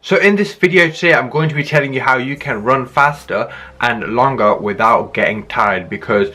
So in this video today, I'm going to be telling you how you can run faster and longer without getting tired, because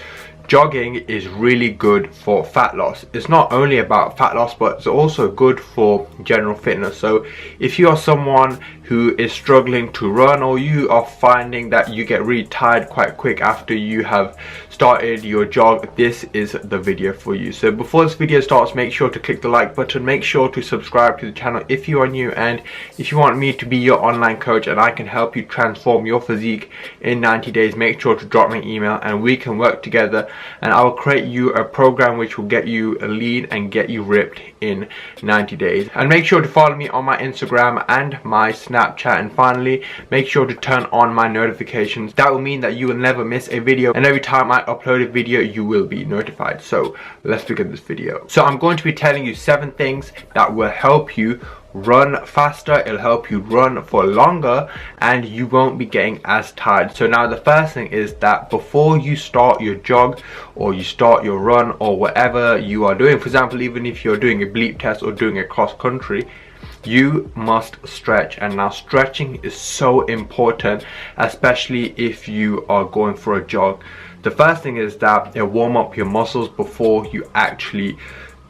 jogging is really good for fat loss. It's not only about fat loss, but it's also good for general fitness. So if you are someone who is struggling to run, or you are finding that you get really tired quite quick after you have started your jog, this is the video for you. So before this video starts, make sure to click the like button, make sure to subscribe to the channel if you are new, and if you want me to be your online coach and I can help you transform your physique in 90 days, make sure to drop me an email and we can work together, and I will create you a program which will get you lean and get you ripped in 90 days. And make sure to follow me on my Instagram and my Snapchat, and finally make sure to turn on my notifications. That will mean that you will never miss a video, and every time I upload a video you will be notified. So let's begin this video. So I'm going to be telling you 7 things that will help you run faster, it'll help you run for longer, and you won't be getting as tired. So now the first thing is that before you start your jog or you start your run or whatever you are doing, for example, even if you're doing a bleep test or doing a cross country, you must stretch. And now stretching is so important, especially if you are going for a jog. The first thing is that it'll warm up your muscles before you actually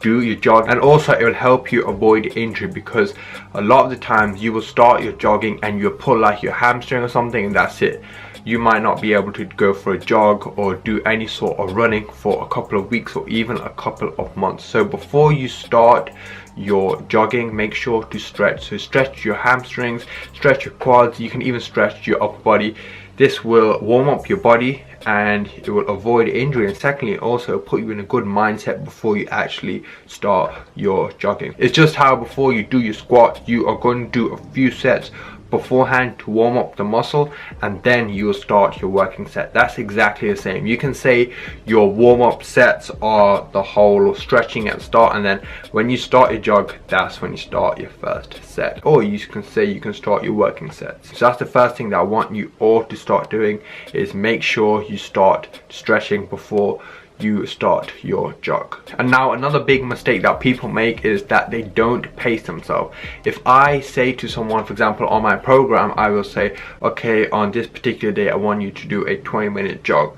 do your jog, and also it will help you avoid injury, because a lot of the times you will start your jogging and you'll pull like your hamstring or something, and that's it. You might not be able to go for a jog or do any sort of running for a couple of weeks or even a couple of months. So before you start your jogging, make sure to stretch. So stretch your hamstrings, stretch your quads, you can even stretch your upper body. This will warm up your body and it will avoid injury, and secondly also put you in a good mindset before you actually start your jogging. It's just how before you do your squat, you are going to do a few sets beforehand to warm up the muscle, and then you will start your working set. That's exactly the same. You can say your warm-up sets are the whole stretching at the start, and then when you start your jog, that's when you start your first set. Or you can say you can start your working sets. So that's the first thing that I want you all to start doing, is make sure you start stretching before you start your jog. And now another big mistake that people make is that they don't pace themselves. If I say to someone, for example on my program, I will say, okay, on this particular day I want you to do a 20-minute jog.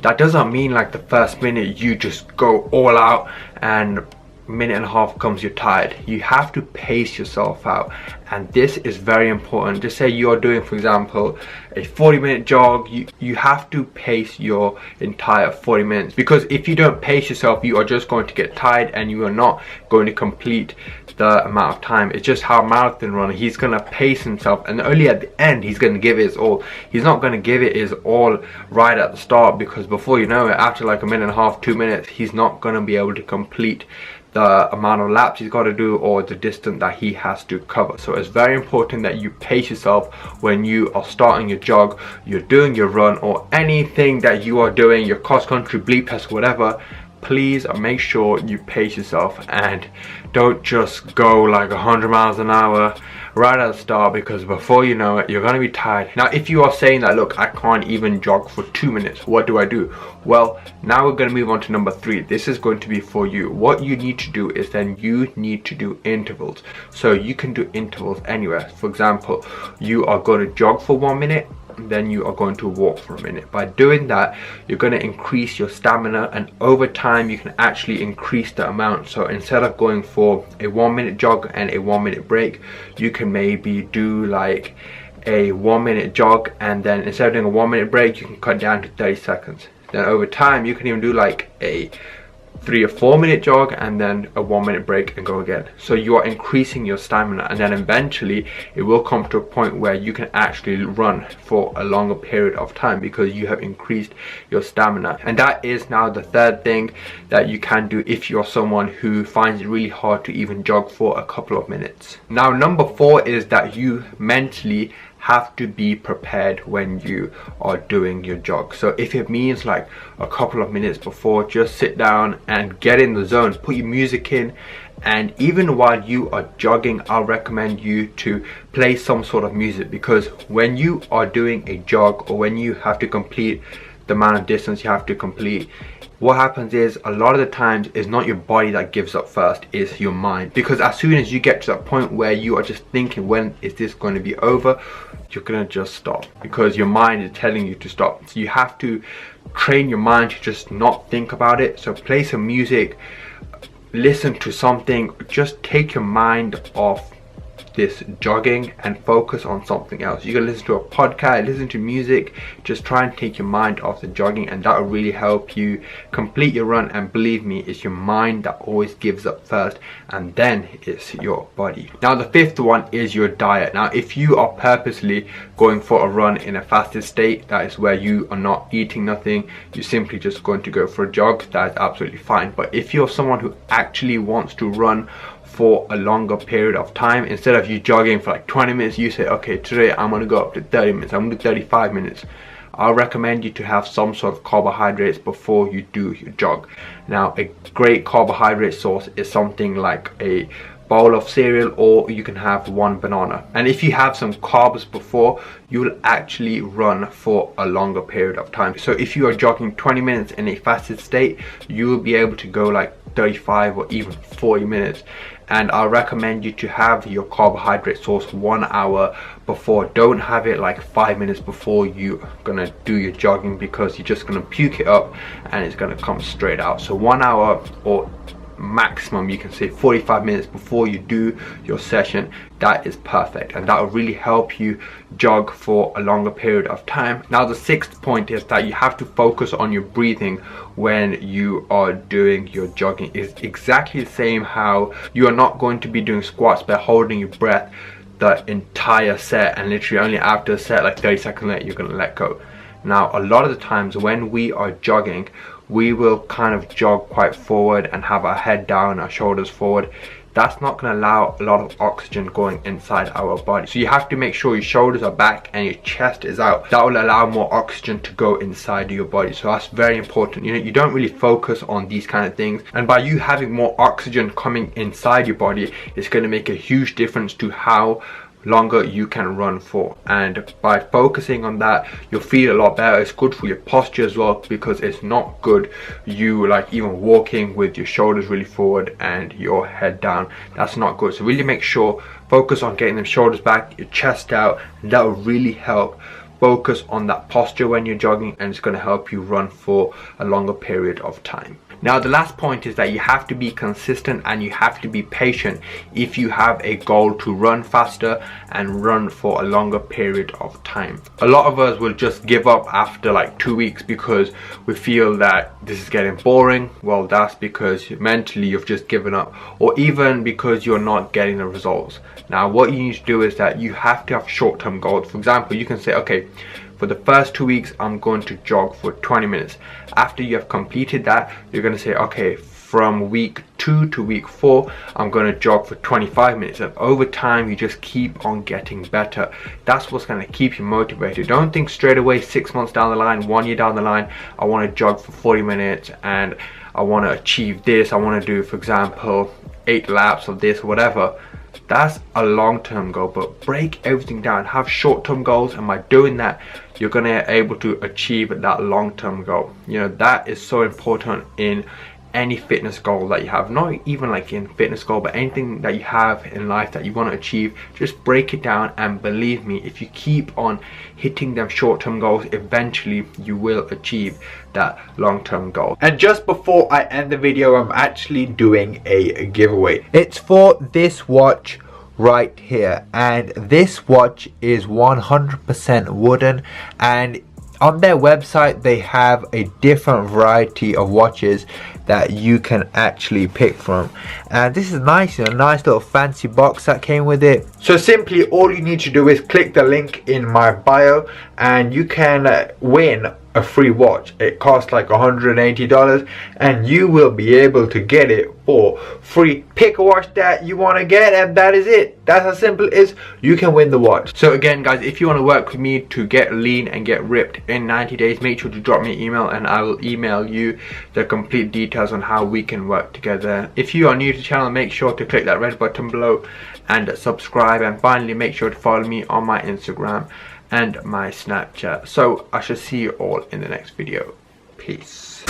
That doesn't mean like the first minute you just go all out and minute and a half comes you're tired. You have to pace yourself out, and this is very important. Just say you're doing, for example, a 40-minute jog, you have to pace your entire 40 minutes, because if you don't pace yourself, you are just going to get tired and you are not going to complete the amount of time. It's just how a marathon runner, he's gonna pace himself, and only at the end he's gonna give it his all. He's not gonna give it his all right at the start, because before you know it, after like a minute and a half, 2 minutes, he's not gonna be able to complete the amount of laps he's got to do or the distance that he has to cover. So it's very important that you pace yourself when you are starting your jog, you're doing your run, or anything that you are doing, your cross country, bleep test, whatever. Please make sure you pace yourself and don't just go like 100 miles an hour right at the start, because before you know it, you're going to be tired. Now if you are saying that, look, I can't even jog for 2 minutes, what do I do? Well, now we're going to move on to number 3. This is going to be for you. What you need to do is then you need to do intervals. So you can do intervals anywhere. For example, you are going to jog for 1 minute, then you are going to walk for a minute. By doing that, you're going to increase your stamina, and over time you can actually increase the amount. So instead of going for a 1 minute jog and a 1 minute break, you can maybe do like a 1 minute jog, and then instead of doing a 1 minute break, you can cut down to 30 seconds. Then over time you can even do like a 3 or 4 minute jog and then a 1 minute break and go again. So you are increasing your stamina, and then eventually it will come to a point where you can actually run for a longer period of time, because you have increased your stamina. And that is now the third thing that you can do if you're someone who finds it really hard to even jog for a couple of minutes. Now number 4 is that you mentally have to be prepared when you are doing your jog. So if it means like a couple of minutes before, just sit down and get in the zone, put your music in, and even while you are jogging, I'll recommend you to play some sort of music, because when you are doing a jog or when you have to complete the amount of distance you have to complete, what happens is a lot of the times it's not your body that gives up first, it's your mind. Because as soon as you get to that point where you are just thinking, when is this going to be over, you're gonna just stop, because your mind is telling you to stop. So you have to train your mind to just not think about it. So play some music, listen to something, just take your mind off this jogging and focus on something else. You can listen to a podcast, listen to music, just try and take your mind off the jogging, and that will really help you complete your run. And believe me, it's your mind that always gives up first, and then it's your body. Now the fifth one is your diet. Now if you are purposely going for a run in a fasted state, that is where you are not eating nothing, you're simply just going to go for a jog, that is absolutely fine. But if you're someone who actually wants to run for a longer period of time, instead of you jogging for like 20 minutes, you say, okay, today I'm going to go up to 30 minutes, I'm going to do 35 minutes. I'll recommend you to have some sort of carbohydrates before you do your jog. Now a great carbohydrate source is something like a bowl of cereal, or you can have one banana. And if you have some carbs before, you'll actually run for a longer period of time. So if you are jogging 20 minutes in a fasted state, you will be able to go like 35 or even 40 minutes. And I recommend you to have your carbohydrate source 1 hour before. Don't have it like 5 minutes before you're gonna do your jogging, because you're just gonna puke it up and it's gonna come straight out. So 1 hour, or maximum you can say 45 minutes before you do your session, that is perfect, and that will really help you jog for a longer period of time. Now the sixth point is that you have to focus on your breathing when you are doing your jogging. It's exactly the same how you are not going to be doing squats by holding your breath the entire set, and literally only after a set, like 30 seconds later, you're going to let go. Now a lot of the times when we are jogging, we will kind of jog quite forward and have our head down, our shoulders forward. That's not going to allow a lot of oxygen going inside our body. So you have to make sure your shoulders are back and your chest is out. That will allow more oxygen to go inside your body. So that's very important. You know, you don't really focus on these kind of things, and by you having more oxygen coming inside your body, it's going to make a huge difference to how longer you can run for. And by focusing on that, you'll feel a lot better. It's good for your posture as well, because it's not good you like even walking with your shoulders really forward and your head down. That's not good. So really make sure, focus on getting them shoulders back, your chest out, and that will really help. Focus on that posture when you're jogging, and it's going to help you run for a longer period of time. Now the last point is that you have to be consistent and you have to be patient if you have a goal to run faster and run for a longer period of time. A lot of us will just give up after like 2 weeks because we feel that this is getting boring. Well, that's because mentally you've just given up, or even because you're not getting the results. Now what you need to do is that you have to have short-term goals. For example, you can say, okay, for the first 2 weeks I'm going to jog for 20 minutes. After you have completed that, you're going to say, okay, from week 2 to week 4 I'm going to jog for 25 minutes, and over time you just keep on getting better. That's what's going to keep you motivated. Don't think straight away 6 months down the line, 1 year down the line, I want to jog for 40 minutes and I want to achieve this, I want to do, for example, 8 laps of this, whatever. That's a long-term goal. But break everything down, have short-term goals, and by doing that you're gonna able to achieve that long-term goal. You know, that is so important in any fitness goal that you have, not even like in fitness goal, but anything that you have in life that you want to achieve. Just break it down, and believe me, if you keep on hitting them short-term goals, eventually you will achieve that long-term goal. And just before I end the video, I'm actually doing a giveaway. It's for this watch right here, and this watch is 100% wooden, and on their website they have a different variety of watches that you can actually pick from. And this is nice, you know, nice little fancy box that came with it. So simply all you need to do is click the link in my bio and you can win a free watch. It costs like $180 and you will be able to get it for free. Pick a watch that you want to get and that is it. That's how simple it is. You can win the watch. So again guys, if you want to work with me to get lean and get ripped in 90 days, make sure to drop me an email and I will email you the complete details on how we can work together. If you are new to the channel, make sure to click that red button below and subscribe, and finally make sure to follow me on my Instagram and my Snapchat. So I shall see you all in the next video. Peace.